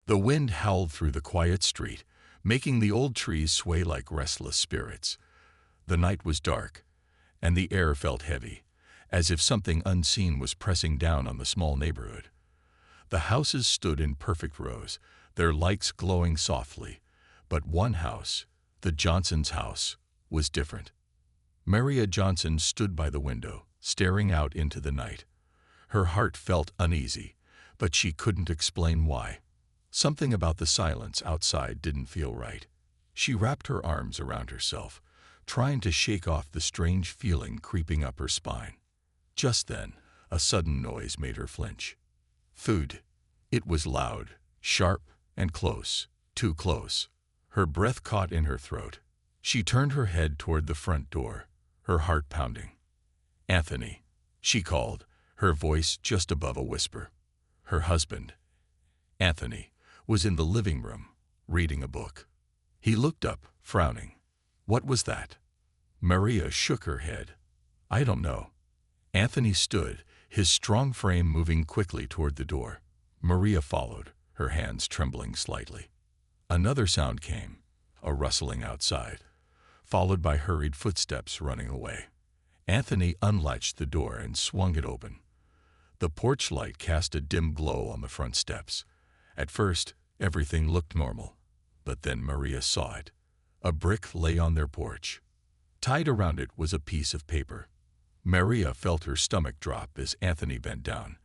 The wind howled through the quiet street, making the old trees sway like restless spirits. The night was dark, and the air felt heavy, as if something unseen was pressing down on the small neighborhood. The houses stood in perfect rows, their lights glowing softly, but one house, the Johnsons' house, was different. Maria Johnson stood by the window, staring out into the night. Her heart felt uneasy, but she couldn't explain why. Something about the silence outside didn't feel right. She wrapped her arms around herself, trying to shake off the strange feeling creeping up her spine. Just then, a sudden noise made her flinch. Food. It was loud, sharp, and close, too close. Her breath caught in her throat. She turned her head toward the front door, her heart pounding. "Anthony," she called, her voice just above a whisper. Her husband, Anthony, was in the living room, reading a book. He looked up, frowning. "What was that?" Maria shook her head. "I don't know." Anthony stood, his strong frame moving quickly toward the door. Maria followed, her hands trembling slightly. Another sound came, a rustling outside, followed by hurried footsteps running away. Anthony unlatched the door and swung it open. The porch light cast a dim glow on the front steps. At first, everything looked normal, but then Maria saw it. A brick lay on their porch. Tied around it was a piece of paper. Maria felt her stomach drop as Anthony bent down,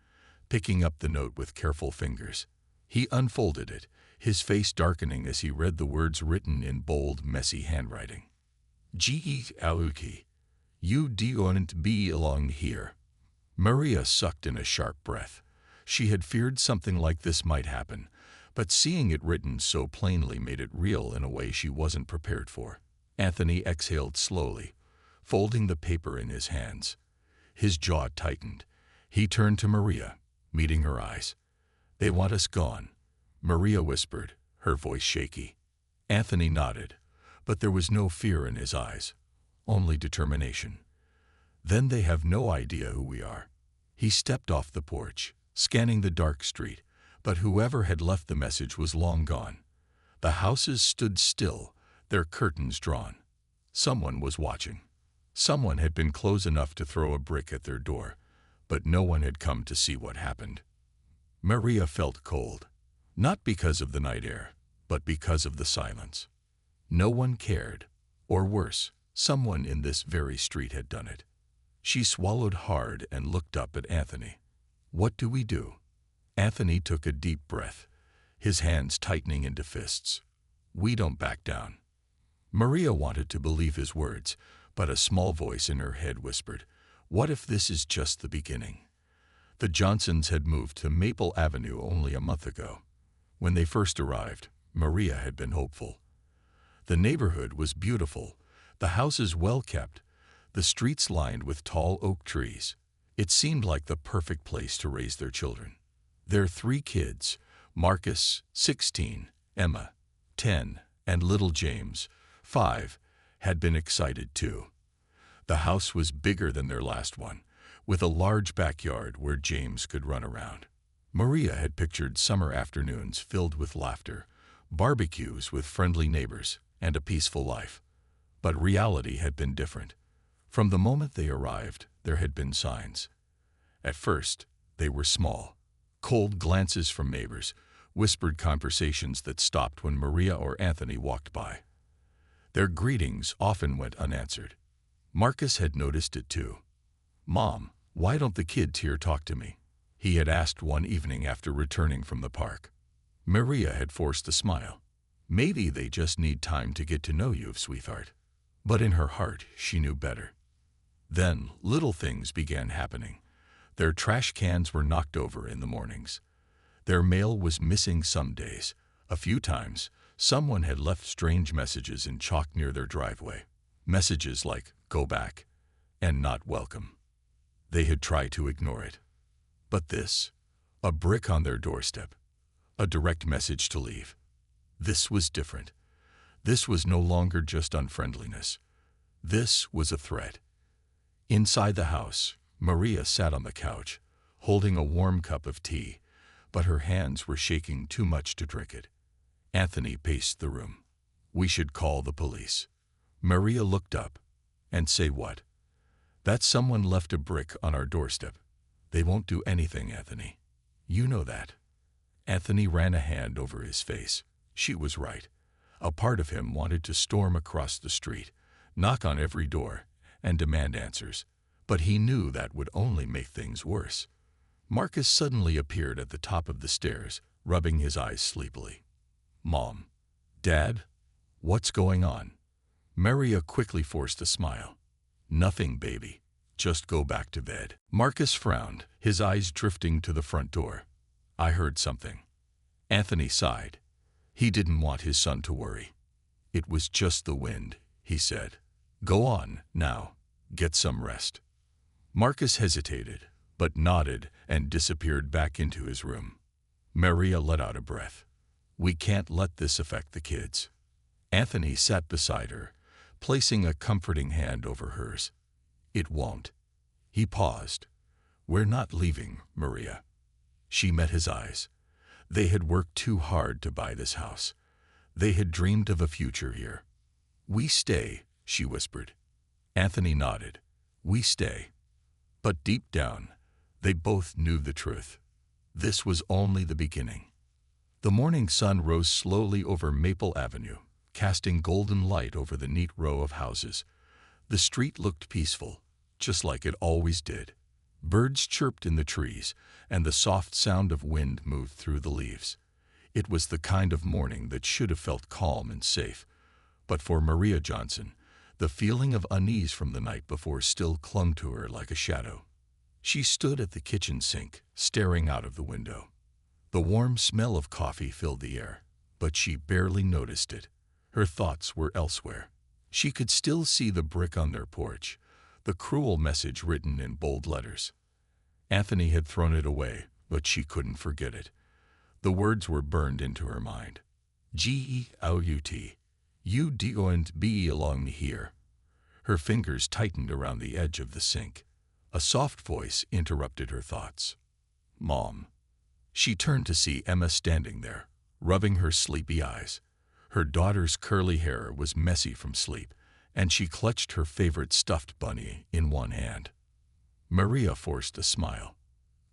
picking up the note with careful fingers. He unfolded it, his face darkening as he read the words written in bold, messy handwriting. "G-E-L-U-K. You don't belong here." Maria sucked in a sharp breath. She had feared something like this might happen, but seeing it written so plainly made it real in a way she wasn't prepared for. Anthony exhaled slowly, folding the paper in his hands. His jaw tightened. He turned to Maria, meeting her eyes. "They want us gone," Maria whispered, her voice shaky. Anthony nodded, but there was no fear in his eyes, only determination. "Then they have no idea who we are." He stepped off the porch, scanning the dark street, but whoever had left the message was long gone. The houses stood still, their curtains drawn. Someone was watching. Someone had been close enough to throw a brick at their door, but no one had come to see what happened. Maria felt cold, not because of the night air, but because of the silence. No one cared, or worse, someone in this very street had done it. She swallowed hard and looked up at Anthony. "What do we do?" Anthony took a deep breath, his hands tightening into fists. "We don't back down." Maria wanted to believe his words, but a small voice in her head whispered, "What if this is just the beginning?" The Johnsons had moved to Maple Avenue only a month ago. When they first arrived, Maria had been hopeful. The neighborhood was beautiful, the houses well kept, the streets lined with tall oak trees. It seemed like the perfect place to raise their children. Their 3 kids, Marcus, 16, Emma, 10, and little James, 5, had been excited too. The house was bigger than their last one, with a large backyard where James could run around. Maria had pictured summer afternoons filled with laughter, barbecues with friendly neighbors, and a peaceful life. But reality had been different. From the moment they arrived, there had been signs. At first, they were small. Cold glances from neighbors, whispered conversations that stopped when Maria or Anthony walked by. Their greetings often went unanswered. Marcus had noticed it too. "Mom, why don't the kids here talk to me?" he had asked one evening after returning from the park. Maria had forced a smile. "Maybe they just need time to get to know you, sweetheart." But in her heart, she knew better. Then, little things began happening. Their trash cans were knocked over in the mornings. Their mail was missing some days. A few times, someone had left strange messages in chalk near their driveway. Messages like, "Go back," and "Not welcome." They had tried to ignore it. But this, a brick on their doorstep, a direct message to leave. This was different. This was no longer just unfriendliness. This was a threat. Inside the house, Maria sat on the couch, holding a warm cup of tea, but her hands were shaking too much to drink it. Anthony paced the room. We should call the police. Maria looked up. And say what? That someone left a brick on our doorstep. They won't do anything, Anthony. You know that. Anthony ran a hand over his face. She was right. A part of him wanted to storm across the street, knock on every door, and demand answers. But he knew that would only make things worse. Marcus suddenly appeared at the top of the stairs, rubbing his eyes sleepily. Mom. Dad? What's going on? Maria quickly forced a smile. Nothing, baby. Just go back to bed. Marcus frowned, his eyes drifting to the front door. I heard something. Anthony sighed. He didn't want his son to worry. It was just the wind, he said. Go on, now. Get some rest. Marcus hesitated, but nodded and disappeared back into his room. Maria let out a breath. We can't let this affect the kids. Anthony sat beside her, placing a comforting hand over hers. It won't. He paused. We're not leaving, Maria. She met his eyes. They had worked too hard to buy this house. They had dreamed of a future here. We stay, she whispered. Anthony nodded. We stay. But deep down, they both knew the truth. This was only the beginning. The morning sun rose slowly over Maple Avenue, casting golden light over the neat row of houses. The street looked peaceful, just like it always did. Birds chirped in the trees, and the soft sound of wind moved through the leaves. It was the kind of morning that should have felt calm and safe. But for Maria Johnson, the feeling of unease from the night before still clung to her like a shadow. She stood at the kitchen sink, staring out of the window. The warm smell of coffee filled the air, but she barely noticed it. Her thoughts were elsewhere. She could still see the brick on their porch, the cruel message written in bold letters. Anthony had thrown it away, but she couldn't forget it. The words were burned into her mind. G-E-L-U-T. You don't belong here. Her fingers tightened around the edge of the sink. A soft voice interrupted her thoughts. Mom. She turned to see Emma standing there, rubbing her sleepy eyes. Her daughter's curly hair was messy from sleep, and she clutched her favorite stuffed bunny in one hand. Maria forced a smile.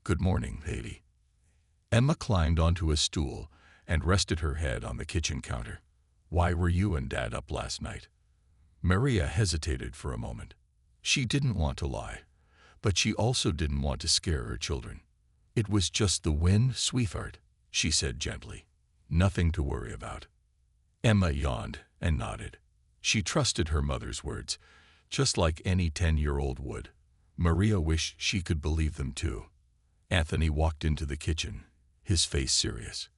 Good morning, lady. Emma climbed onto a stool and rested her head on the kitchen counter. Why were you and Dad up last night? Maria hesitated for a moment. She didn't want to lie, but she also didn't want to scare her children. It was just the wind, sweetheart, she said gently. Nothing to worry about. Emma yawned and nodded. She trusted her mother's words, just like any 10-year-old would. Maria wished she could believe them too. Anthony walked into the kitchen, his face serious.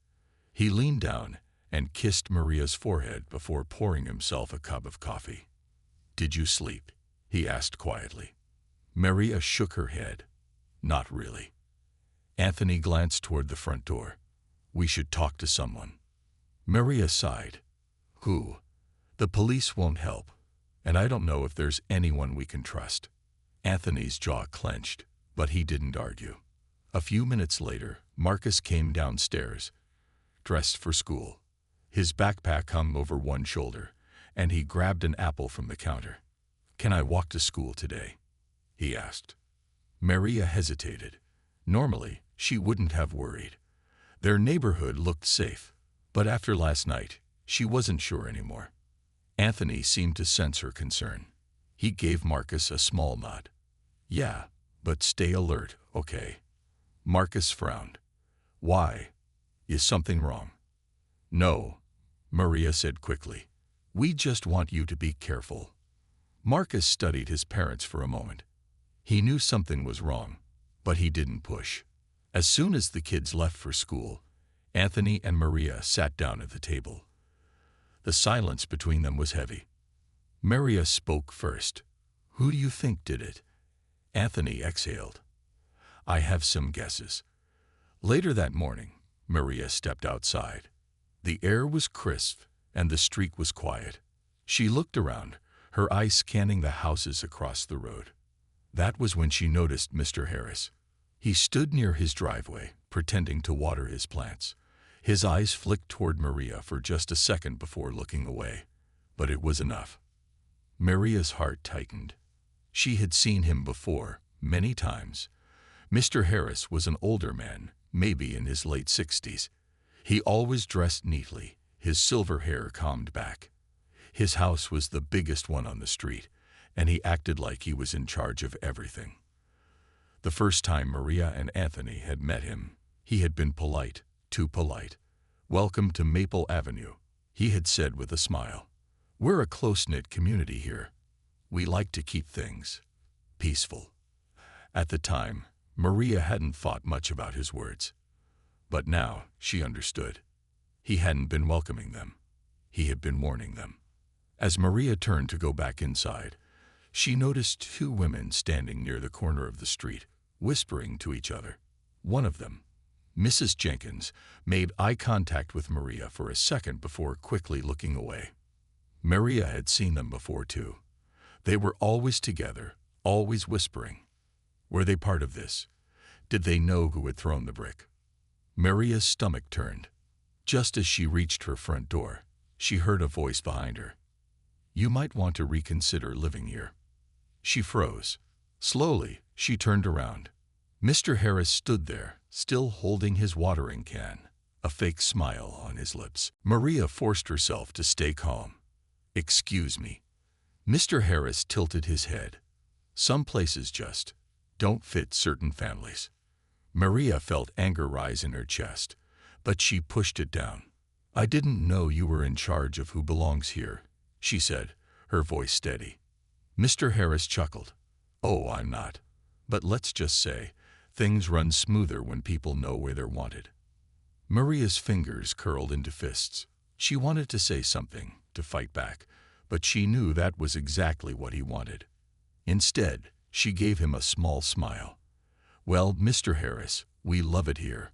He leaned down and kissed Maria's forehead before pouring himself a cup of coffee. Did you sleep? He asked quietly. Maria shook her head. Not really. Anthony glanced toward the front door. We should talk to someone. Maria sighed. Who? The police won't help, and I don't know if there's anyone we can trust. Anthony's jaw clenched, but he didn't argue. A few minutes later, Marcus came downstairs, dressed for school. His backpack hung over one shoulder, and he grabbed an apple from the counter. Can I walk to school today? He asked. Maria hesitated. Normally, she wouldn't have worried. Their neighborhood looked safe, but after last night, she wasn't sure anymore. Anthony seemed to sense her concern. He gave Marcus a small nod. Yeah, but stay alert, okay? Marcus frowned. Why? Is something wrong? No, Maria said quickly. We just want you to be careful. Marcus studied his parents for a moment. He knew something was wrong, but he didn't push. As soon as the kids left for school, Anthony and Maria sat down at the table. The silence between them was heavy. Maria spoke first. Who do you think did it? Anthony exhaled. I have some guesses. Later that morning, Maria stepped outside. The air was crisp and the street was quiet. She looked around, her eyes scanning the houses across the road. That was when she noticed Mr. Harris. He stood near his driveway, pretending to water his plants. His eyes flicked toward Maria for just a second before looking away, but it was enough. Maria's heart tightened. She had seen him before, many times. Mr. Harris was an older man, maybe in his late 60s. He always dressed neatly, his silver hair combed back. His house was the biggest one on the street, and he acted like he was in charge of everything. The first time Maria and Anthony had met him, he had been polite, too polite. "Welcome to Maple Avenue," he had said with a smile. "We're a close-knit community here. We like to keep things peaceful." At the time, Maria hadn't thought much about his words. But now she understood. He hadn't been welcoming them. He had been warning them. As Maria turned to go back inside, she noticed two women standing near the corner of the street, whispering to each other. One of them, Mrs. Jenkins, made eye contact with Maria for a second before quickly looking away. Maria had seen them before too. They were always together, always whispering. Were they part of this? Did they know who had thrown the brick? Maria's stomach turned. Just as she reached her front door, she heard a voice behind her. "You might want to reconsider living here." She froze. Slowly, she turned around. Mr. Harris stood there, still holding his watering can, a fake smile on his lips. Maria forced herself to stay calm. "Excuse me." Mr. Harris tilted his head. "Some places just don't fit certain families." Maria felt anger rise in her chest, but she pushed it down. "I didn't know you were in charge of who belongs here," she said, her voice steady. Mr. Harris chuckled. "Oh, I'm not. But let's just say, things run smoother when people know where they're wanted." Maria's fingers curled into fists. She wanted to say something, to fight back, but she knew that was exactly what he wanted. Instead, she gave him a small smile. "Well, Mr. Harris, we love it here,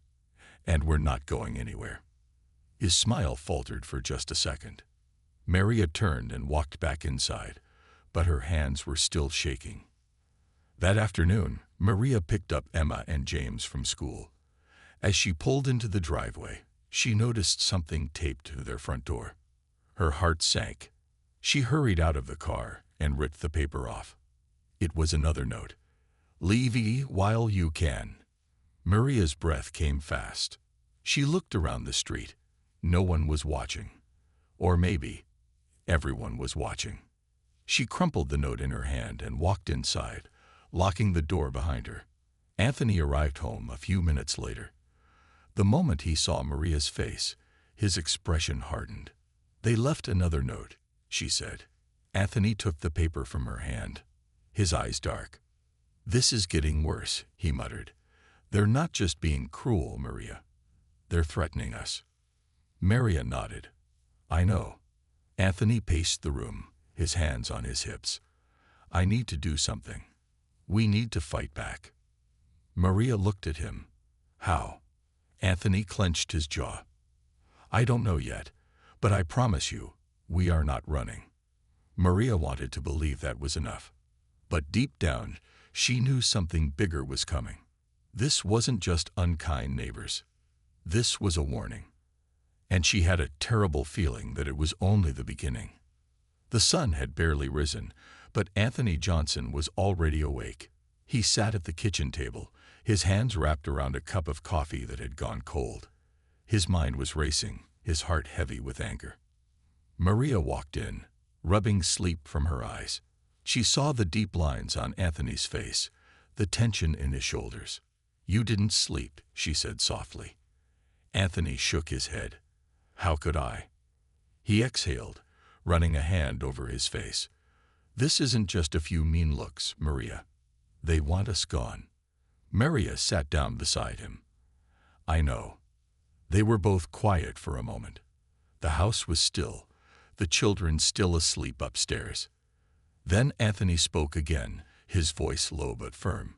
and we're not going anywhere." His smile faltered for just a second. Maria turned and walked back inside, but her hands were still shaking. That afternoon, Maria picked up Emma and James from school. As she pulled into the driveway, she noticed something taped to their front door. Her heart sank. She hurried out of the car and ripped the paper off. It was another note. "Leave while you can." Maria's breath came fast. She looked around the street. No one was watching. Or maybe everyone was watching. She crumpled the note in her hand and walked inside, locking the door behind her. Anthony arrived home a few minutes later. The moment he saw Maria's face, his expression hardened. "They left another note," she said. Anthony took the paper from her hand, his eyes dark. "This is getting worse," he muttered. "They're not just being cruel, Maria. They're threatening us." Maria nodded. "I know." Anthony paced the room, his hands on his hips. "I need to do something. We need to fight back." Maria looked at him. "How?" Anthony clenched his jaw. "I don't know yet, but I promise you, we are not running." Maria wanted to believe that was enough. But deep down, she knew something bigger was coming. This wasn't just unkind neighbors. This was a warning. And she had a terrible feeling that it was only the beginning. The sun had barely risen, but Anthony Johnson was already awake. He sat at the kitchen table, his hands wrapped around a cup of coffee that had gone cold. His mind was racing, his heart heavy with anger. Maria walked in, rubbing sleep from her eyes. She saw the deep lines on Anthony's face, the tension in his shoulders. "You didn't sleep," she said softly. Anthony shook his head. "How could I?" He exhaled, running a hand over his face. "This isn't just a few mean looks, Maria. They want us gone." Maria sat down beside him. "I know." They were both quiet for a moment. The house was still, the children still asleep upstairs. Then Anthony spoke again, his voice low but firm.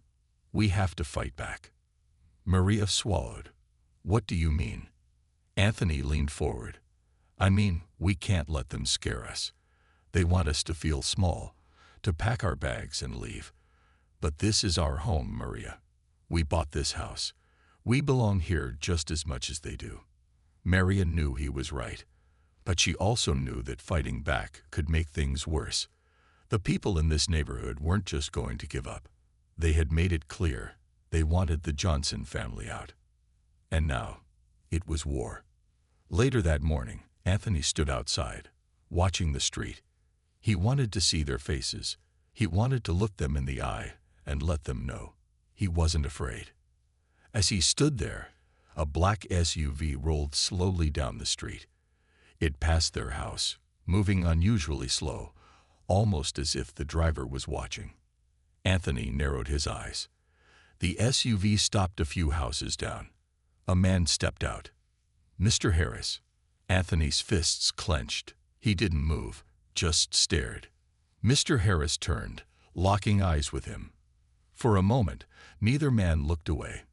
"We have to fight back." Maria swallowed. "What do you mean?" Anthony leaned forward. "I mean, we can't let them scare us. They want us to feel small, to pack our bags and leave. But this is our home, Maria. We bought this house. We belong here just as much as they do. Maria knew he was right, but she also knew that fighting back could make things worse. The people in this neighborhood weren't just going to give up. They had made it clear they wanted the Johnson family out. And now, it was war. Later that morning, Anthony stood outside, watching the street. He wanted to see their faces. He wanted to look them in the eye and let them know he wasn't afraid. As he stood there, a black SUV rolled slowly down the street. It passed their house, moving unusually slow, almost as if the driver was watching. Anthony narrowed his eyes. The SUV stopped a few houses down. A man stepped out. "Mr. Harris." Anthony's fists clenched. He didn't move, just stared. Mr. Harris turned, locking eyes with him. For a moment, neither man looked away.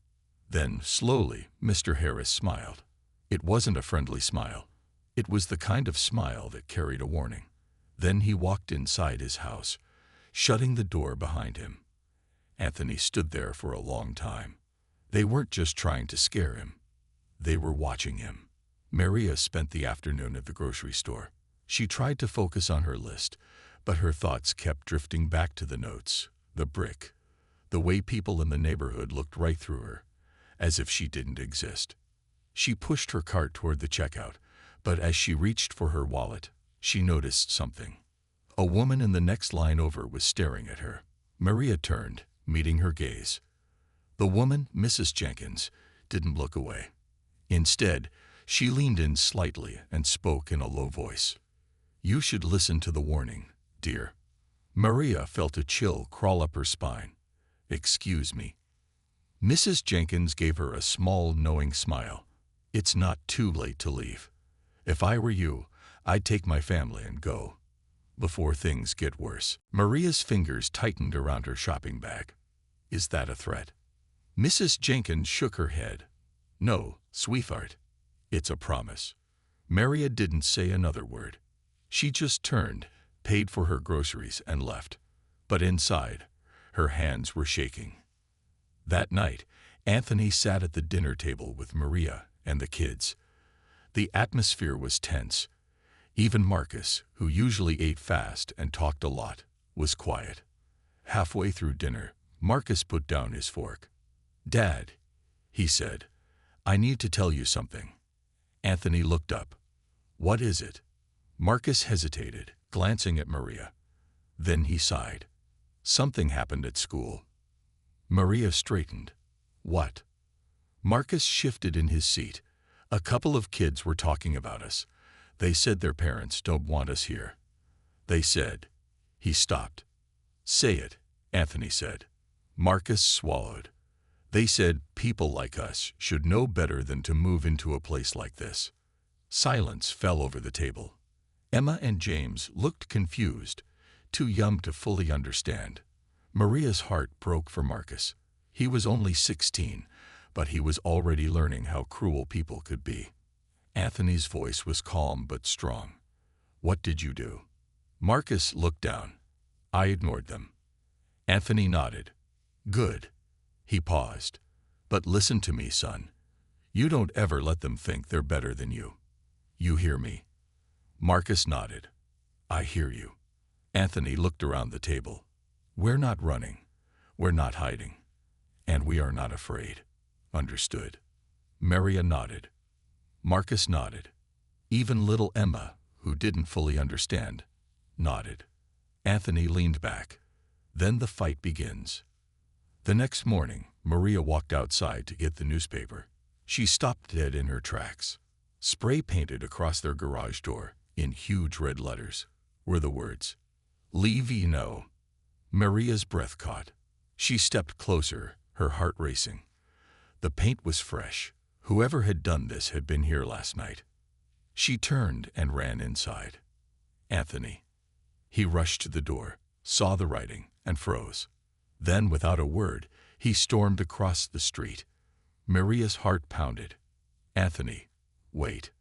Then, slowly, Mr. Harris smiled. It wasn't a friendly smile. It was the kind of smile that carried a warning. Then he walked inside his house, shutting the door behind him. Anthony stood there for a long time. They weren't just trying to scare him. They were watching him. Maria spent the afternoon at the grocery store. She tried to focus on her list, but her thoughts kept drifting back to the notes, the brick, the way people in the neighborhood looked right through her, as if she didn't exist. She pushed her cart toward the checkout, but as she reached for her wallet, she noticed something. A woman in the next line over was staring at her. Maria turned, meeting her gaze. The woman, Mrs. Jenkins, didn't look away. Instead, she leaned in slightly and spoke in a low voice. "You should listen to the warning, dear." Maria felt a chill crawl up her spine. "Excuse me." Mrs. Jenkins gave her a small, knowing smile. "It's not too late to leave. If I were you, I'd take my family and go, before things get worse." Maria's fingers tightened around her shopping bag. "Is that a threat?" Mrs. Jenkins shook her head. "No, sweetheart. It's a promise." Maria didn't say another word. She just turned, paid for her groceries, and left. But inside, her hands were shaking. That night, Anthony sat at the dinner table with Maria and the kids. The atmosphere was tense. Even Marcus, who usually ate fast and talked a lot, was quiet. Halfway through dinner, Marcus put down his fork. "Dad," he said, "I need to tell you something." Anthony looked up. "What is it?" Marcus hesitated, glancing at Maria. Then he sighed. "Something happened at school." Maria straightened. "What?" Marcus shifted in his seat. "A couple of kids were talking about us. They said their parents don't want us here. They said—" He stopped. "Say it," Anthony said. Marcus swallowed. "They said people like us should know better than to move into a place like this." Silence fell over the table. Emma and James looked confused, too young to fully understand. Maria's heart broke for Marcus. He was only 16, but he was already learning how cruel people could be. Anthony's voice was calm but strong. "What did you do?" Marcus looked down. "I ignored them." Anthony nodded. "Good." He paused. "But listen to me, son. You don't ever let them think they're better than you. You hear me?" Marcus nodded. "I hear you." Anthony looked around the table. "We're not running. We're not hiding. And we are not afraid. Understood?" Maria nodded. Marcus nodded. Even little Emma, who didn't fully understand, nodded. Anthony leaned back. "Then the fight begins." The next morning, Maria walked outside to get the newspaper. She stopped dead in her tracks. Spray painted across their garage door, in huge red letters, were the words, "Leave you know." Maria's breath caught. She stepped closer, her heart racing. The paint was fresh. Whoever had done this had been here last night. She turned and ran inside. "Anthony." He rushed to the door, saw the writing, and froze. Then, without a word, he stormed across the street. Maria's heart pounded. "Anthony, wait."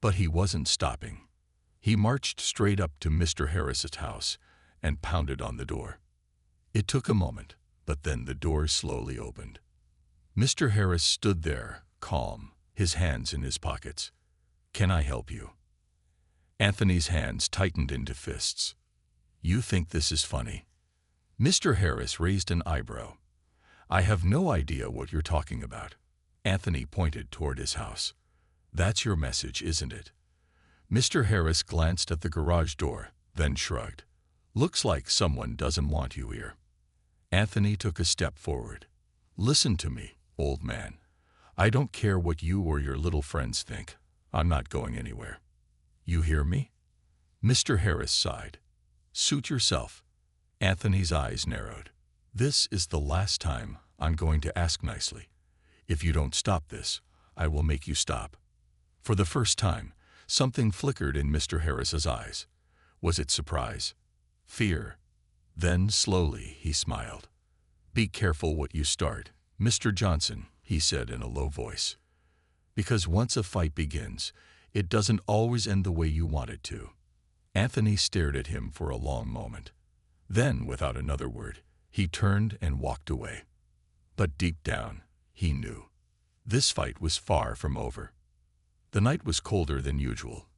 But he wasn't stopping. He marched straight up to Mr. Harris's house and pounded on the door. It took a moment, but then the door slowly opened. Mr. Harris stood there, calm, his hands in his pockets. "Can I help you?" Anthony's hands tightened into fists. "You think this is funny?" Mr. Harris raised an eyebrow. "I have no idea what you're talking about." Anthony pointed toward his house. "That's your message, isn't it?" Mr. Harris glanced at the garage door, then shrugged. "Looks like someone doesn't want you here." Anthony took a step forward. "Listen to me, old man. I don't care what you or your little friends think. I'm not going anywhere. You hear me?" Mr. Harris sighed. "Suit yourself." Anthony's eyes narrowed. "This is the last time I'm going to ask nicely. If you don't stop this, I will make you stop." For the first time, something flickered in Mr. Harris's eyes. Was it surprise? Fear? Then, slowly, he smiled. "Be careful what you start, Mr. Johnson," he said in a low voice. "Because once a fight begins, it doesn't always end the way you want it to." Anthony stared at him for a long moment. Then, without another word, he turned and walked away. But deep down, he knew. This fight was far from over. The night was colder than usual.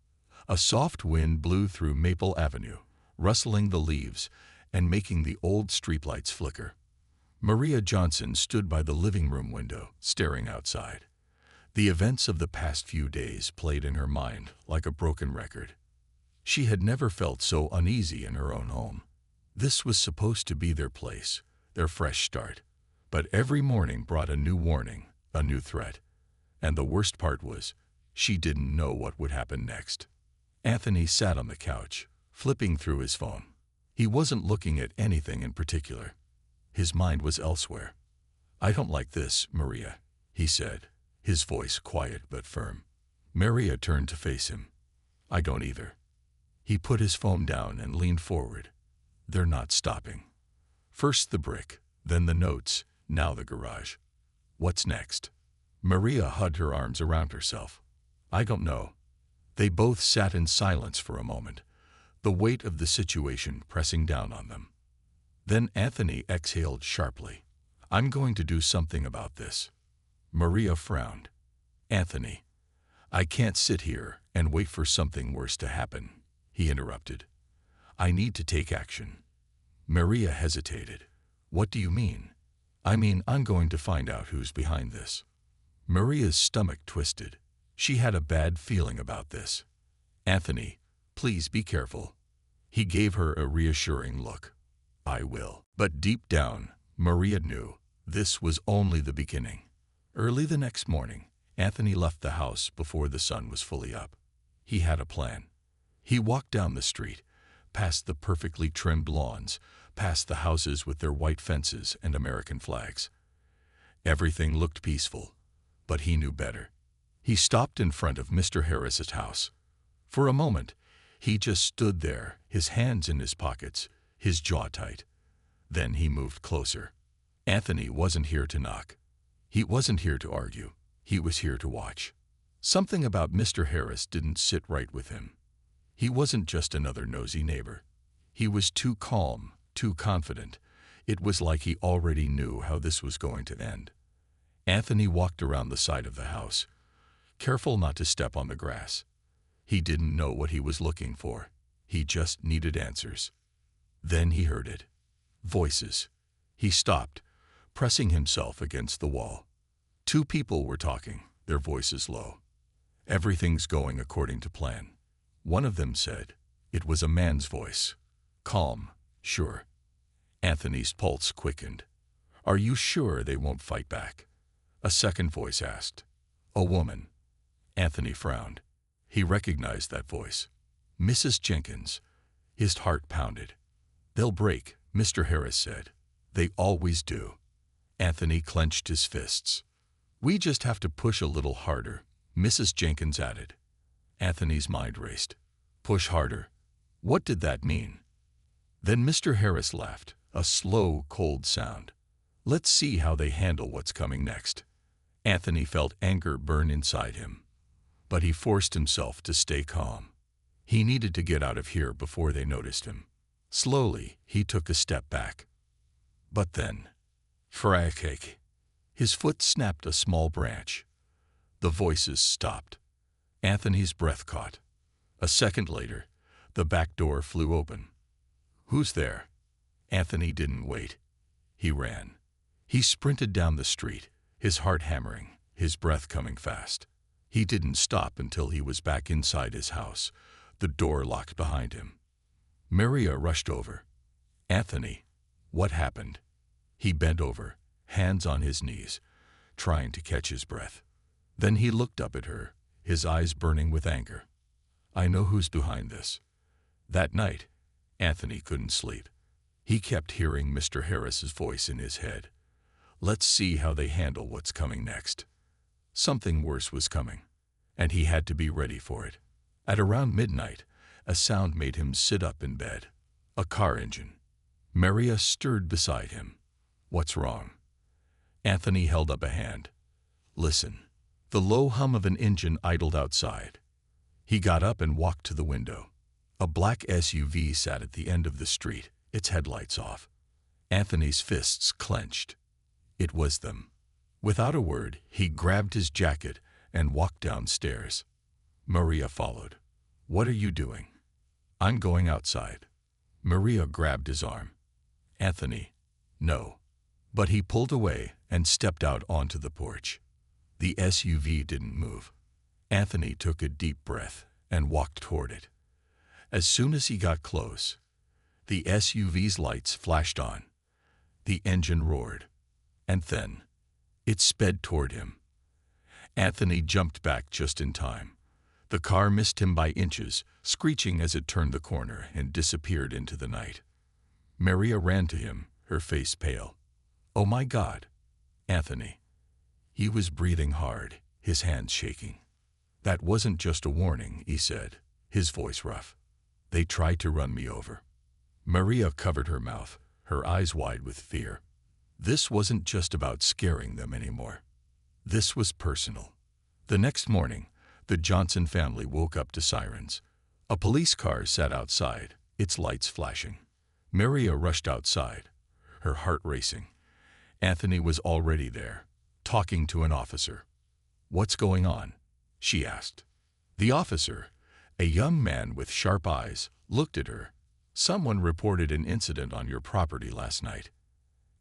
A soft wind blew through Maple Avenue, rustling the leaves and making the old streetlights flicker. Maria Johnson stood by the living room window, staring outside. The events of the past few days played in her mind like a broken record. She had never felt so uneasy in her own home. This was supposed to be their place, their fresh start. But every morning brought a new warning, a new threat. And the worst part was, she didn't know what would happen next. Anthony sat on the couch, flipping through his phone. He wasn't looking at anything in particular. His mind was elsewhere. "I don't like this, Maria," he said, his voice quiet but firm. Maria turned to face him. "I don't either." He put his phone down and leaned forward. "They're not stopping. First the brick, then the notes, now the garage. What's next?" Maria hugged her arms around herself. "I don't know." They both sat in silence for a moment, the weight of the situation pressing down on them. Then Anthony exhaled sharply. "I'm going to do something about this." Maria frowned. "Anthony, I can't sit here and wait for something worse to happen," he interrupted. "I need to take action." Maria hesitated. "What do you mean?" "I mean, I'm going to find out who's behind this." Maria's stomach twisted. She had a bad feeling about this. "Anthony, please be careful." He gave her a reassuring look. "I will." But deep down, Maria knew this was only the beginning. Early the next morning, Anthony left the house before the sun was fully up. He had a plan. He walked down the street, past the perfectly trimmed lawns, past the houses with their white fences and American flags. Everything looked peaceful, but he knew better. He stopped in front of Mr. Harris's house. For a moment, he just stood there, his hands in his pockets, his jaw tight. Then he moved closer. Anthony wasn't here to knock. He wasn't here to argue. He was here to watch. Something about Mr. Harris didn't sit right with him. He wasn't just another nosy neighbor. He was too calm, too confident. It was like he already knew how this was going to end. Anthony walked around the side of the house, careful not to step on the grass. He didn't know what he was looking for. He just needed answers. Then he heard it. Voices. He stopped, pressing himself against the wall. Two people were talking, their voices low. "Everything's going according to plan." One of them said. It was a man's voice. Calm, sure. Anthony's pulse quickened. "Are you sure they won't fight back?" A second voice asked. A woman. Anthony frowned. He recognized that voice. Mrs. Jenkins. His heart pounded. "They'll break," Mr. Harris said. "They always do." Anthony clenched his fists. "We just have to push a little harder," Mrs. Jenkins added. Anthony's mind raced. Push harder. What did that mean? Then Mr. Harris laughed, a slow, cold sound. "Let's see how they handle what's coming next." Anthony felt anger burn inside him, but he forced himself to stay calm. He needed to get out of here before they noticed him. Slowly, he took a step back. But then, fracake. His foot snapped a small branch. The voices stopped. Anthony's breath caught. A second later, the back door flew open. "Who's there?" Anthony didn't wait. He ran. He sprinted down the street, his heart hammering, his breath coming fast. He didn't stop until he was back inside his house, the door locked behind him. Maria rushed over. "Anthony, what happened?" He bent over, hands on his knees, trying to catch his breath. Then he looked up at her, his eyes burning with anger. "I know who's behind this." That night, Anthony couldn't sleep. He kept hearing Mr. Harris's voice in his head. Let's see how they handle what's coming next. Something worse was coming, and he had to be ready for it. At around midnight, a sound made him sit up in bed. A car engine. Maria stirred beside him. "What's wrong?" Anthony held up a hand. "Listen." The low hum of an engine idled outside. He got up and walked to the window. A black SUV sat at the end of the street, its headlights off. Anthony's fists clenched. It was them. Without a word, he grabbed his jacket and walked downstairs. Maria followed. "What are you doing?" "I'm going outside." Maria grabbed his arm. "Anthony, no." But he pulled away and stepped out onto the porch. The SUV didn't move. Anthony took a deep breath and walked toward it. As soon as he got close, the SUV's lights flashed on. The engine roared. And then, it sped toward him. Anthony jumped back just in time. The car missed him by inches, screeching as it turned the corner and disappeared into the night. Maria ran to him, her face pale. "Oh my God, Anthony." He was breathing hard, his hands shaking. "That wasn't just a warning," he said, his voice rough. "They tried to run me over." Maria covered her mouth, her eyes wide with fear. This wasn't just about scaring them anymore. This was personal. The next morning, the Johnson family woke up to sirens. A police car sat outside, its lights flashing. Maria rushed outside, her heart racing. Anthony was already there, talking to an officer. "What's going on?" she asked. The officer, a young man with sharp eyes, looked at her. "Someone reported an incident on your property last night."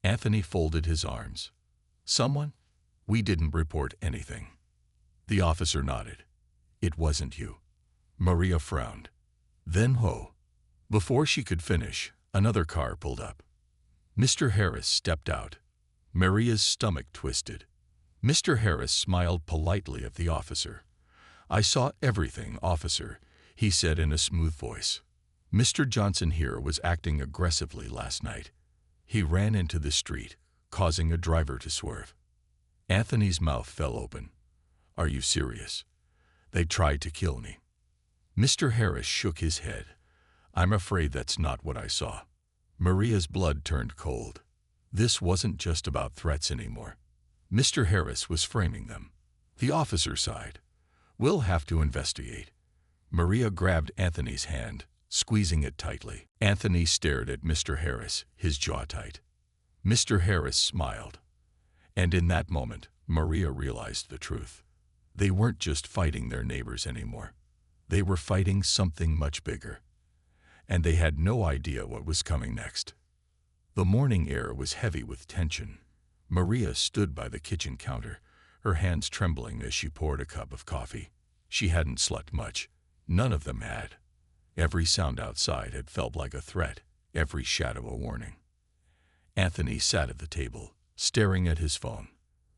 Anthony folded his arms. "Someone? We didn't report anything." The officer nodded. "It wasn't you." Maria frowned. Then before she could finish, another car pulled up. Mr. Harris stepped out. Maria's stomach twisted. Mr. Harris smiled politely at the officer. "I saw everything, officer," he said in a smooth voice. "Mr. Johnson here was acting aggressively last night. He ran into the street, causing a driver to swerve." Anthony's mouth fell open. "Are you serious?" "They tried to kill me." Mr. Harris shook his head. "I'm afraid that's not what I saw." Maria's blood turned cold. This wasn't just about threats anymore. Mr. Harris was framing them. The officer sighed. "We'll have to investigate." Maria grabbed Anthony's hand, squeezing it tightly. Anthony stared at Mr. Harris, his jaw tight. Mr. Harris smiled. And in that moment, Maria realized the truth. They weren't just fighting their neighbors anymore. They were fighting something much bigger. And they had no idea what was coming next. The morning air was heavy with tension. Maria stood by the kitchen counter, her hands trembling as she poured a cup of coffee. She hadn't slept much. None of them had. Every sound outside had felt like a threat, every shadow a warning. Anthony sat at the table, staring at his phone.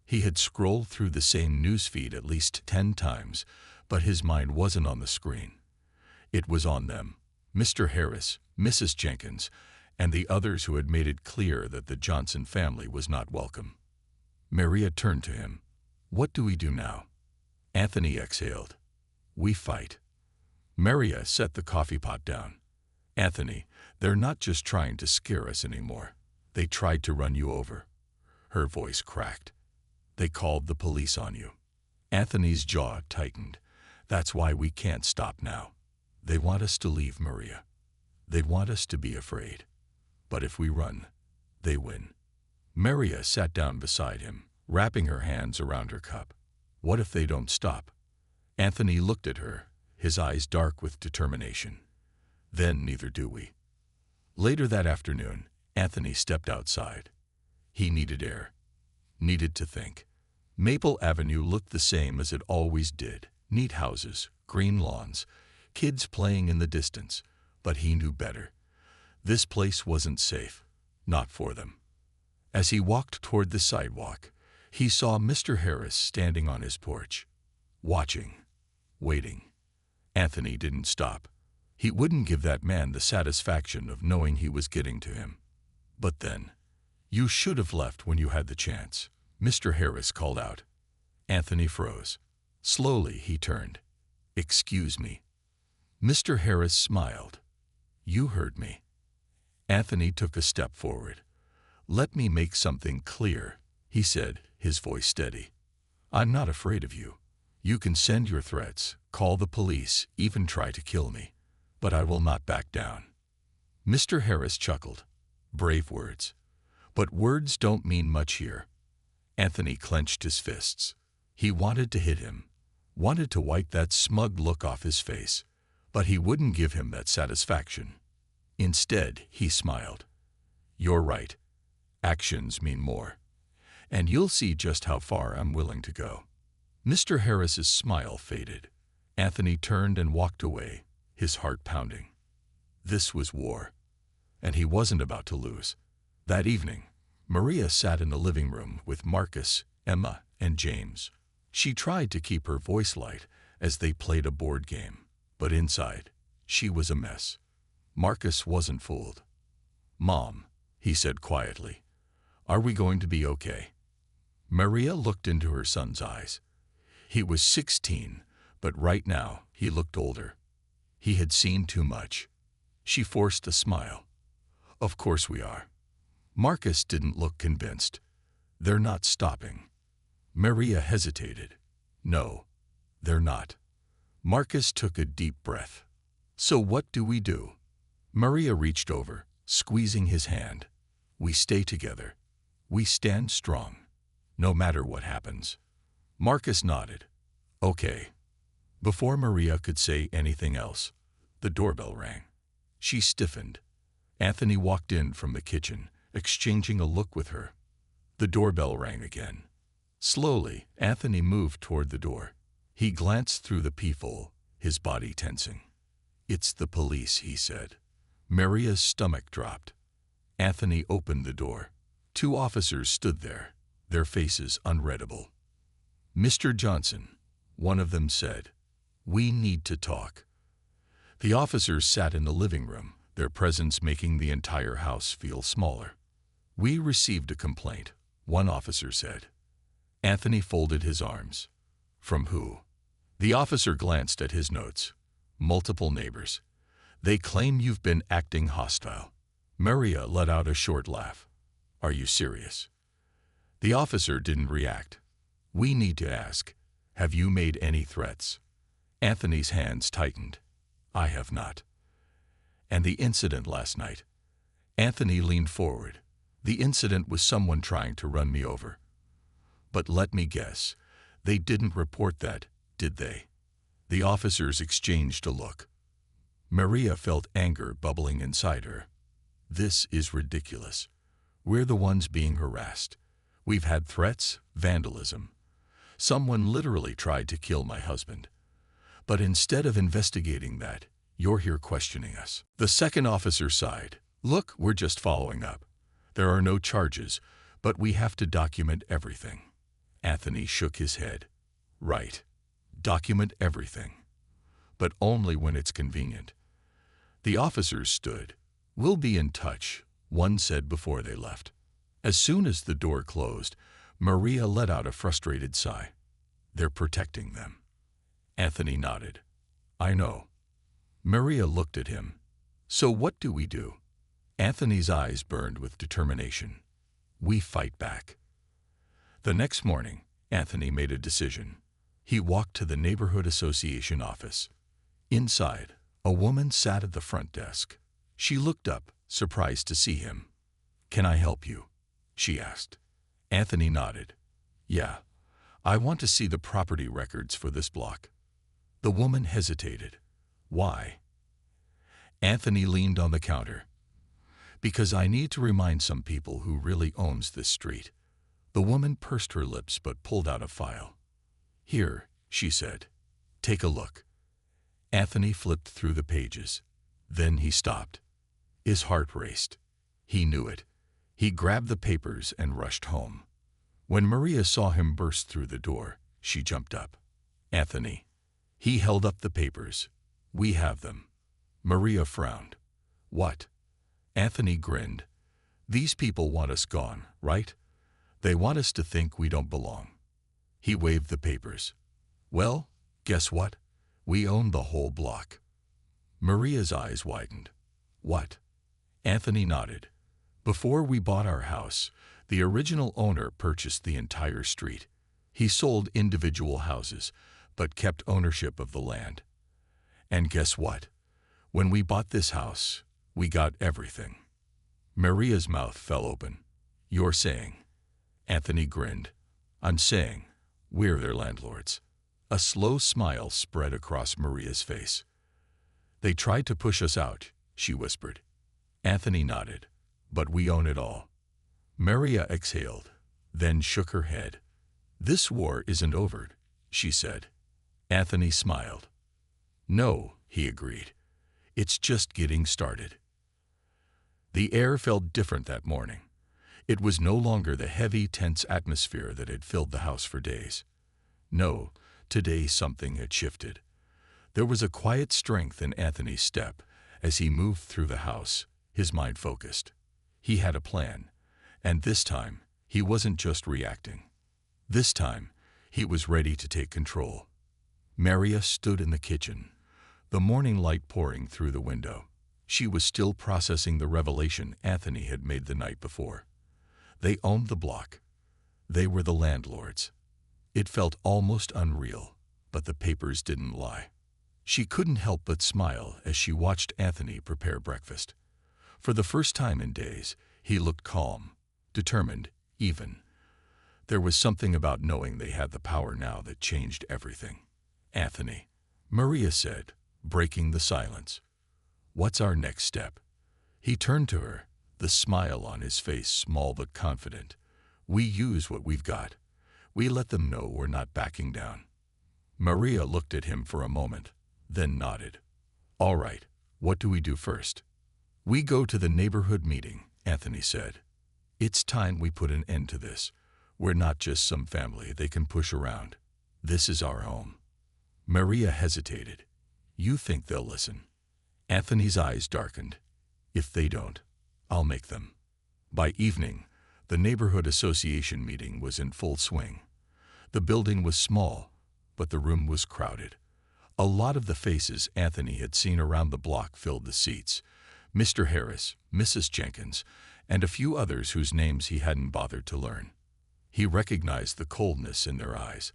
He had scrolled through the same newsfeed at least 10 times, but his mind wasn't on the screen. It was on them, Mr. Harris, Mrs. Jenkins, and the others who had made it clear that the Johnson family was not welcome. Maria turned to him. "What do we do now?" Anthony exhaled. "We fight." Maria set the coffee pot down. "Anthony, they're not just trying to scare us anymore. They tried to run you over." Her voice cracked. "They called the police on you." Anthony's jaw tightened. "That's why we can't stop now. They want us to leave, Maria. They want us to be afraid. But if we run, they win." Maria sat down beside him, wrapping her hands around her cup. What if they don't stop? Anthony looked at her, his eyes dark with determination. Then neither do we. Later that afternoon, Anthony stepped outside. He needed air, needed to think. Maple Avenue looked the same as it always did. Neat houses, green lawns, kids playing in the distance. But he knew better. This place wasn't safe, not for them. As he walked toward the sidewalk, he saw Mr. Harris standing on his porch, watching, waiting. Anthony didn't stop. He wouldn't give that man the satisfaction of knowing he was getting to him. But then, "You should have left when you had the chance," Mr. Harris called out. Anthony froze. Slowly he turned. "Excuse me." Mr. Harris smiled. "You heard me." Anthony took a step forward. "Let me make something clear," he said, his voice steady. "I'm not afraid of you. You can send your threats, call the police, even try to kill me. But I will not back down." Mr. Harris chuckled. Brave words. But words don't mean much here. Anthony clenched his fists. He wanted to hit him, wanted to wipe that smug look off his face, but he wouldn't give him that satisfaction. Instead, he smiled. "You're right. Actions mean more. And you'll see just how far I'm willing to go." Mr. Harris's smile faded. Anthony turned and walked away, his heart pounding. This was war, and he wasn't about to lose. That evening, Maria sat in the living room with Marcus, Emma, and James. She tried to keep her voice light as they played a board game, but inside, she was a mess. Marcus wasn't fooled. "Mom," he said quietly, "are we going to be okay?" Maria looked into her son's eyes. He was 16, but right now he looked older. He had seen too much. She forced a smile. "Of course we are." Marcus didn't look convinced. "They're not stopping." Maria hesitated. "No, they're not." Marcus took a deep breath. "So what do we do?" Maria reached over, squeezing his hand. "We stay together. We stand strong, no matter what happens." Marcus nodded. "Okay." Before Maria could say anything else, the doorbell rang. She stiffened. Anthony walked in from the kitchen, exchanging a look with her. The doorbell rang again. Slowly, Anthony moved toward the door. He glanced through the peephole, his body tensing. "It's the police," he said. Maria's stomach dropped. Anthony opened the door. Two officers stood there, their faces unreadable. "Mr. Johnson," one of them said, "we need to talk." The officers sat in the living room, their presence making the entire house feel smaller. "We received a complaint," one officer said. Anthony folded his arms. "From who?" The officer glanced at his notes. "Multiple neighbors. They claim you've been acting hostile." Maria let out a short laugh. "Are you serious?" The officer didn't react. "We need to ask, have you made any threats?" Anthony's hands tightened. "I have not." "And the incident last night?" Anthony leaned forward. "The incident was someone trying to run me over." "But let me guess, they didn't report that, did they?" The officers exchanged a look. Maria felt anger bubbling inside her. "This is ridiculous. We're the ones being harassed. We've had threats, vandalism. Someone literally tried to kill my husband. But instead of investigating that, you're here questioning us." The second officer sighed. "Look, we're just following up. There are no charges, but we have to document everything." Anthony shook his head. "Right. Document everything. But only when it's convenient." The officers stood. "We'll be in touch," one said before they left. As soon as the door closed, Maria let out a frustrated sigh. "They're protecting them." Anthony nodded. "I know." Maria looked at him. "So what do we do?" Anthony's eyes burned with determination. "We fight back." The next morning, Anthony made a decision. He walked to the neighborhood association office. Inside, a woman sat at the front desk. She looked up, surprised to see him. "Can I help you?" she asked. Anthony nodded. Yeah, I want to see the property records for this block. The woman hesitated. Why? Anthony leaned on the counter. Because I need to remind some people who really owns this street. The woman pursed her lips but pulled out a file. Here, she said. Take a look. Anthony flipped through the pages. Then he stopped. His heart raced. He knew it. He grabbed the papers and rushed home. When Maria saw him burst through the door, she jumped up. Anthony. He held up the papers. We have them. Maria frowned. What? Anthony grinned. These people want us gone, right? They want us to think we don't belong. He waved the papers. Well, guess what? We own the whole block. Maria's eyes widened. What? Anthony nodded. Before we bought our house, the original owner purchased the entire street. He sold individual houses, but kept ownership of the land. And guess what? When we bought this house, we got everything. Maria's mouth fell open. You're saying? Anthony grinned. I'm saying, we're their landlords. A slow smile spread across Maria's face. They tried to push us out, she whispered. Anthony nodded. But we own it all. Maria exhaled, then shook her head. This war isn't over, she said. Anthony smiled. No, he agreed. It's just getting started. The air felt different that morning. It was no longer the heavy, tense atmosphere that had filled the house for days. No, today something had shifted. There was a quiet strength in Anthony's step as he moved through the house, his mind focused. He had a plan, and this time he wasn't just reacting. This time he was ready to take control. Maria stood in the kitchen, the morning light pouring through the window. She was still processing the revelation Anthony had made the night before. They owned the block. They were the landlords. It felt almost unreal, but the papers didn't lie. She couldn't help but smile as she watched Anthony prepare breakfast. For the first time in days, he looked calm, determined, even. There was something about knowing they had the power now that changed everything. Anthony, Maria said, breaking the silence. What's our next step? He turned to her, the smile on his face small but confident. We use what we've got. We let them know we're not backing down. Maria looked at him for a moment, then nodded. All right, what do we do first? We go to the neighborhood meeting, Anthony said. It's time we put an end to this. We're not just some family they can push around. This is our home. Maria hesitated. You think they'll listen? Anthony's eyes darkened. If they don't, I'll make them. By evening, the neighborhood association meeting was in full swing. The building was small, but the room was crowded. A lot of the faces Anthony had seen around the block filled the seats. Mr. Harris, Mrs. Jenkins, and a few others whose names he hadn't bothered to learn. He recognized the coldness in their eyes,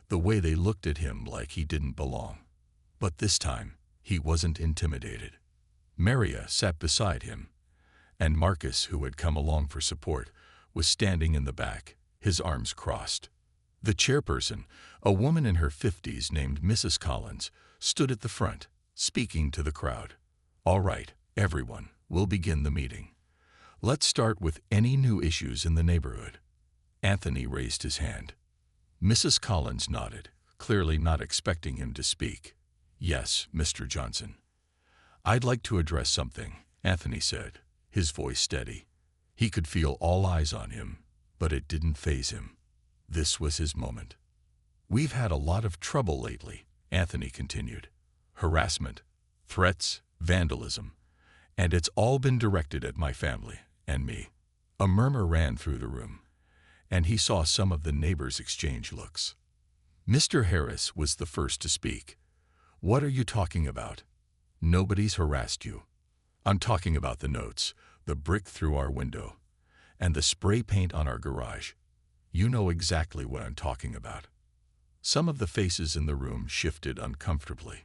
the way they looked at him like he didn't belong. But this time, he wasn't intimidated. Maria sat beside him, and Marcus, who had come along for support, was standing in the back, his arms crossed. The chairperson, a woman in her 50s named Mrs. Collins, stood at the front, speaking to the crowd. All right, everyone, we'll begin the meeting. Let's start with any new issues in the neighborhood. Anthony raised his hand. Mrs. Collins nodded, clearly not expecting him to speak. Yes, Mr. Johnson. I'd like to address something, Anthony said, his voice steady. He could feel all eyes on him, but it didn't faze him. This was his moment. We've had a lot of trouble lately, Anthony continued. Harassment, threats, vandalism, and it's all been directed at my family and me. A murmur ran through the room, and he saw some of the neighbors exchange looks. Mr. Harris was the first to speak. What are you talking about? Nobody's harassed you. I'm talking about the notes, the brick through our window, and the spray paint on our garage. You know exactly what I'm talking about. Some of the faces in the room shifted uncomfortably.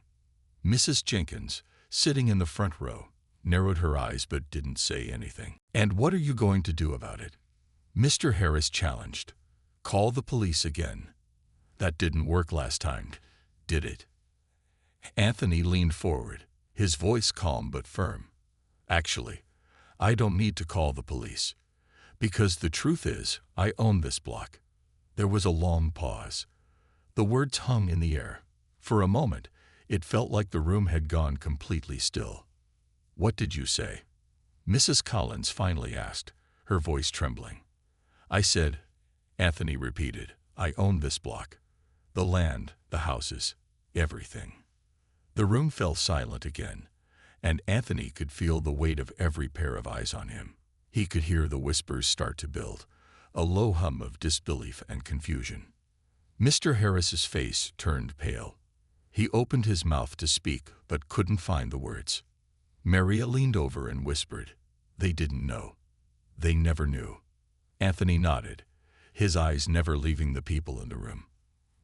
Mrs. Jenkins, sitting in the front row, narrowed her eyes but didn't say anything. And what are you going to do about it? Mr. Harris challenged. Call the police again. That didn't work last time, did it? Anthony leaned forward, his voice calm but firm. Actually, I don't need to call the police. Because the truth is, I own this block. There was a long pause. The words hung in the air. For a moment, it felt like the room had gone completely still. What did you say? Mrs. Collins finally asked, her voice trembling. I said, Anthony repeated, I own this block. The land, the houses, everything. The room fell silent again, and Anthony could feel the weight of every pair of eyes on him. He could hear the whispers start to build, a low hum of disbelief and confusion. Mr. Harris's face turned pale. He opened his mouth to speak, but couldn't find the words. Maria leaned over and whispered, They didn't know. They never knew. Anthony nodded, his eyes never leaving the people in the room.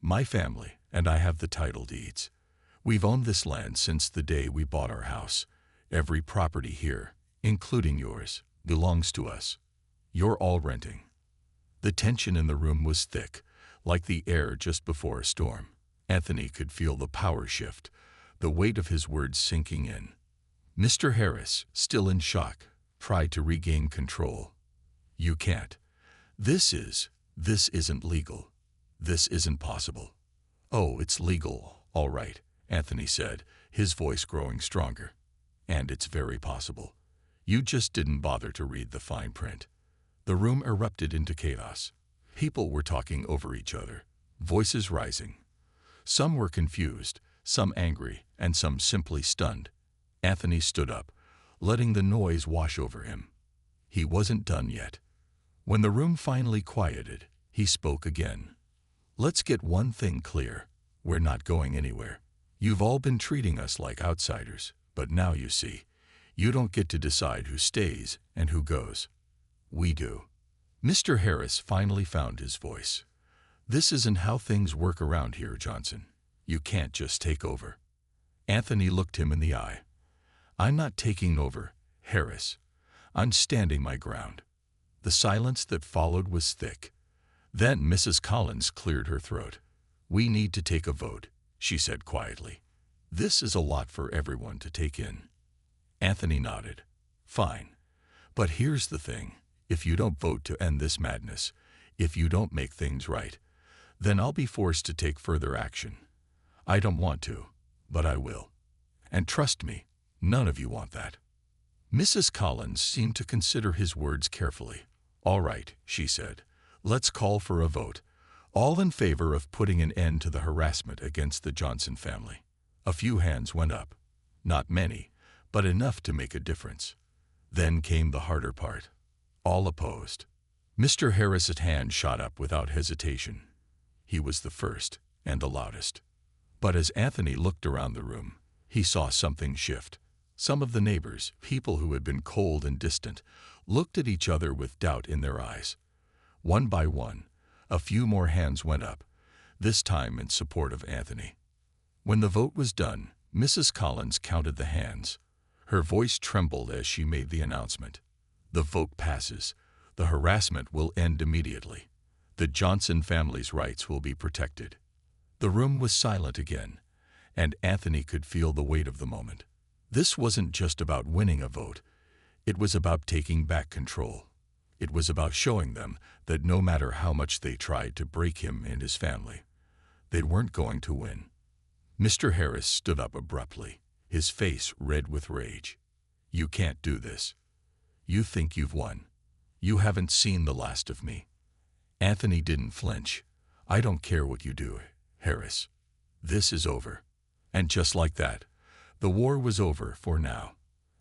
My family, and I have the title deeds. We've owned this land since the day we bought our house. Every property here, including yours, belongs to us. You're all renting. The tension in the room was thick, like the air just before a storm. Anthony could feel the power shift, the weight of his words sinking in. Mr. Harris, still in shock, tried to regain control. You can't. This isn't legal. This isn't possible. Oh, it's legal, all right, Anthony said, his voice growing stronger. And it's very possible. You just didn't bother to read the fine print. The room erupted into chaos. People were talking over each other, voices rising. Some were confused, some angry, and some simply stunned. Anthony stood up, letting the noise wash over him. He wasn't done yet. When the room finally quieted, he spoke again. Let's get one thing clear. We're not going anywhere. You've all been treating us like outsiders, but now you see, you don't get to decide who stays and who goes. We do. Mr. Harris finally found his voice. This isn't how things work around here, Johnson. You can't just take over. Anthony looked him in the eye. I'm not taking over, Harris. I'm standing my ground. The silence that followed was thick. Then Mrs. Collins cleared her throat. We need to take a vote, she said quietly. This is a lot for everyone to take in. Anthony nodded. Fine. But here's the thing. If you don't vote to end this madness, if you don't make things right, then I'll be forced to take further action. I don't want to, but I will. And trust me, none of you want that. Mrs. Collins seemed to consider his words carefully. All right, she said. Let's call for a vote. All in favor of putting an end to the harassment against the Johnson family. A few hands went up. Not many, but enough to make a difference. Then came the harder part. All opposed. Mr. Harris's hand shot up without hesitation. He was the first and the loudest. But as Anthony looked around the room, he saw something shift. Some of the neighbors, people who had been cold and distant, looked at each other with doubt in their eyes. One by one, a few more hands went up, this time in support of Anthony. When the vote was done, Mrs. Collins counted the hands. Her voice trembled as she made the announcement. The vote passes. The harassment will end immediately. The Johnson family's rights will be protected. The room was silent again, and Anthony could feel the weight of the moment. This wasn't just about winning a vote. It was about taking back control. It was about showing them that no matter how much they tried to break him and his family, they weren't going to win. Mr. Harris stood up abruptly, his face red with rage. You can't do this. You think you've won. You haven't seen the last of me. Anthony didn't flinch. I don't care what you do, Harris. This is over. And just like that, the war was over for now.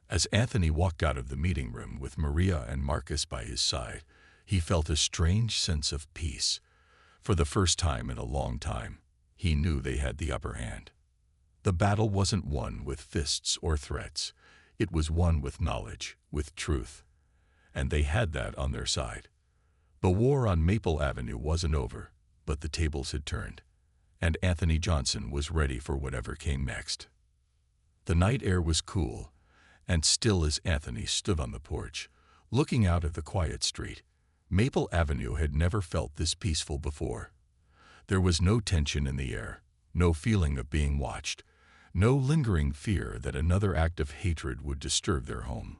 As Anthony walked out of the meeting room with Maria and Marcus by his side, he felt a strange sense of peace. For the first time in a long time, he knew they had the upper hand. The battle wasn't won with fists or threats. It was won with knowledge, with truth. And they had that on their side. The war on Maple Avenue wasn't over, but the tables had turned, and Anthony Johnson was ready for whatever came next. The night air was cool, and still as Anthony stood on the porch, looking out at the quiet street, Maple Avenue had never felt this peaceful before. There was no tension in the air, no feeling of being watched, no lingering fear that another act of hatred would disturb their home.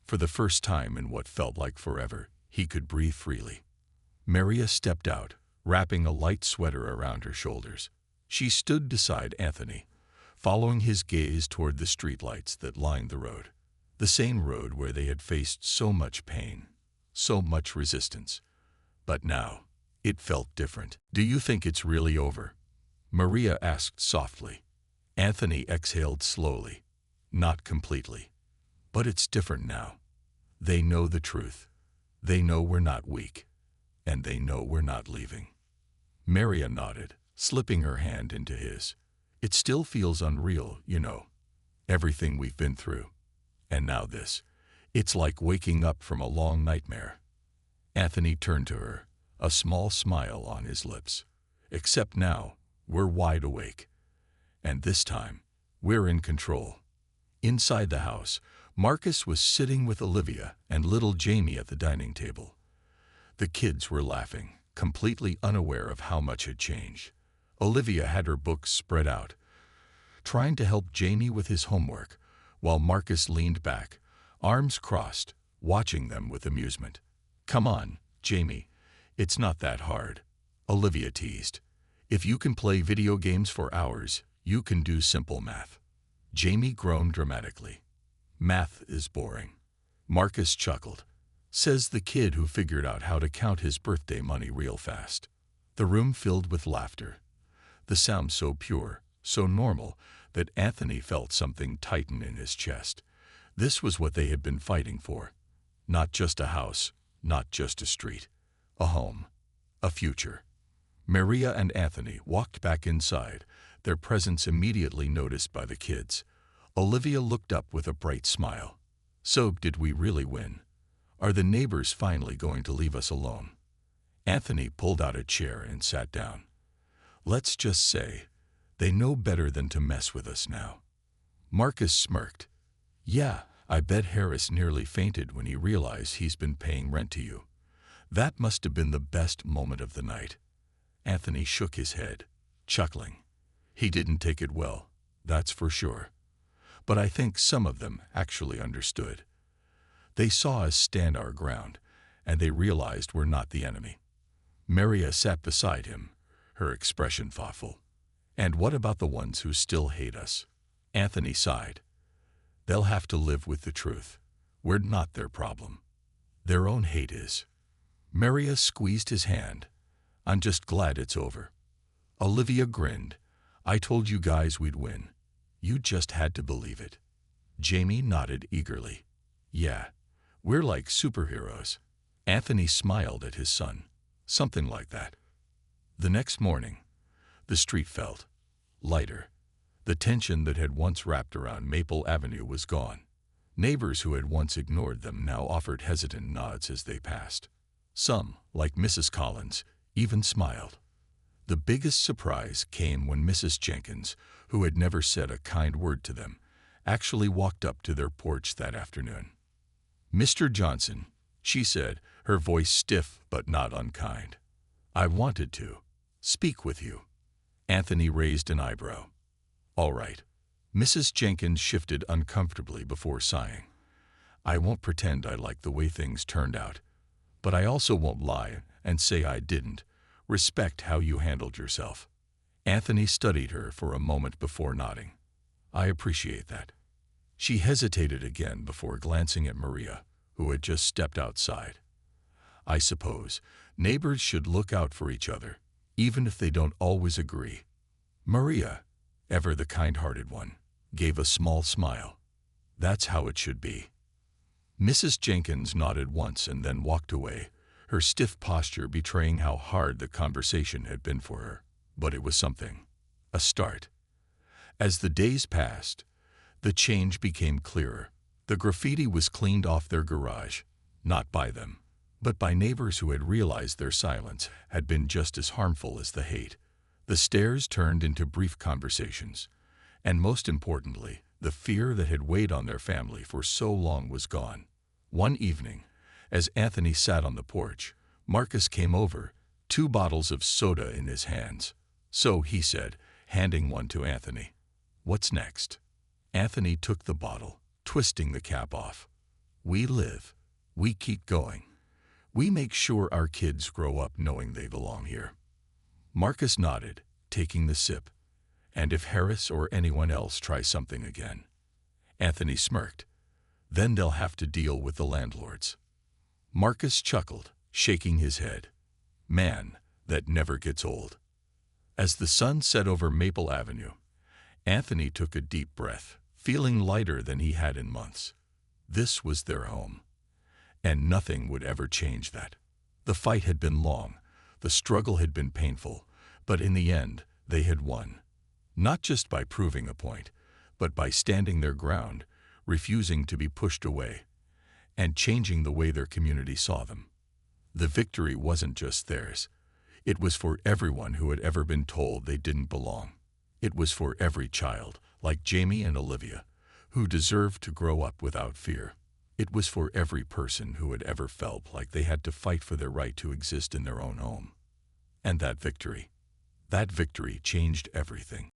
For the first time in what felt like forever, he could breathe freely. Maria stepped out, wrapping a light sweater around her shoulders. She stood beside Anthony, following his gaze toward the streetlights that lined the road. The same road where they had faced so much pain, so much resistance. But now, it felt different. "Do you think it's really over?" Maria asked softly. Anthony exhaled slowly. "Not completely. But it's different now. They know the truth. They know we're not weak. And they know we're not leaving." Maria nodded, slipping her hand into his. "It still feels unreal, you know. Everything we've been through. And now this. It's like waking up from a long nightmare." Anthony turned to her, a small smile on his lips. "Except now, we're wide awake. And this time, we're in control." Inside the house, Marcus was sitting with Olivia and little Jamie at the dining table. The kids were laughing, completely unaware of how much had changed. Olivia had her books spread out, trying to help Jamie with his homework, while Marcus leaned back, arms crossed, watching them with amusement. "Come on, Jamie. It's not that hard," Olivia teased. "If you can play video games for hours, you can do simple math." Jamie groaned dramatically. "Math is boring." Marcus chuckled. "Says the kid who figured out how to count his birthday money real fast." The room filled with laughter. The sound so pure, so normal, that Anthony felt something tighten in his chest. This was what they had been fighting for. Not just a house, not just a street. A home. A future. Maria and Anthony walked back inside, their presence immediately noticed by the kids. Olivia looked up with a bright smile. "So, did we really win? Are the neighbors finally going to leave us alone?" Anthony pulled out a chair and sat down. "Let's just say, they know better than to mess with us now." Marcus smirked. "Yeah, I bet Harris nearly fainted when he realized he's been paying rent to you. That must have been the best moment of the night." Anthony shook his head, chuckling. "He didn't take it well, that's for sure. But I think some of them actually understood. They saw us stand our ground, and they realized we're not the enemy." Maria sat beside him, her expression thoughtful. "And what about the ones who still hate us?" Anthony sighed. "They'll have to live with the truth. We're not their problem. Their own hate is." Maria squeezed his hand. "I'm just glad it's over." Olivia grinned. "I told you guys we'd win. You just had to believe it." Jamie nodded eagerly. "Yeah, we're like superheroes." Anthony smiled at his son. "Something like that." The next morning, the street felt lighter. The tension that had once wrapped around Maple Avenue was gone. Neighbors who had once ignored them now offered hesitant nods as they passed. Some, like Mrs. Collins, even smiled. The biggest surprise came when Mrs. Jenkins, who had never said a kind word to them, actually walked up to their porch that afternoon. "Mr. Johnson," she said, her voice stiff but not unkind. "I wanted to speak with you." Anthony raised an eyebrow. "All right." Mrs. Jenkins shifted uncomfortably before sighing. "I won't pretend I like the way things turned out, but I also won't lie and say I didn't. Respect how you handled yourself." Anthony studied her for a moment before nodding. "I appreciate that." She hesitated again before glancing at Maria, who had just stepped outside. "I suppose neighbors should look out for each other, even if they don't always agree." Maria, ever the kind-hearted one, gave a small smile. "That's how it should be." Mrs. Jenkins nodded once and then walked away, her stiff posture betraying how hard the conversation had been for her. But it was something. A start. As the days passed, the change became clearer. The graffiti was cleaned off their garage, not by them, but by neighbors who had realized their silence had been just as harmful as the hate. The stares turned into brief conversations, and most importantly, the fear that had weighed on their family for so long was gone. One evening, as Anthony sat on the porch, Marcus came over, 2 bottles of soda in his hands. "So," he said, handing one to Anthony. "What's next?" Anthony took the bottle, twisting the cap off. "We live. We keep going. We make sure our kids grow up knowing they belong here." Marcus nodded, taking the sip. "And if Harris or anyone else tries something again?" Anthony smirked. "Then they'll have to deal with the landlords." Marcus chuckled, shaking his head. Man, that never gets old. As the sun set over Maple Avenue, Anthony took a deep breath, feeling lighter than he had in months. This was their home, and nothing would ever change that. The fight had been long, the struggle had been painful, but in the end, they had won. Not just by proving a point, but by standing their ground, refusing to be pushed away, and changing the way their community saw them. The victory wasn't just theirs. It was for everyone who had ever been told they didn't belong. It was for every child, like Jamie and Olivia, who deserved to grow up without fear. It was for every person who had ever felt like they had to fight for their right to exist in their own home. And that victory changed everything.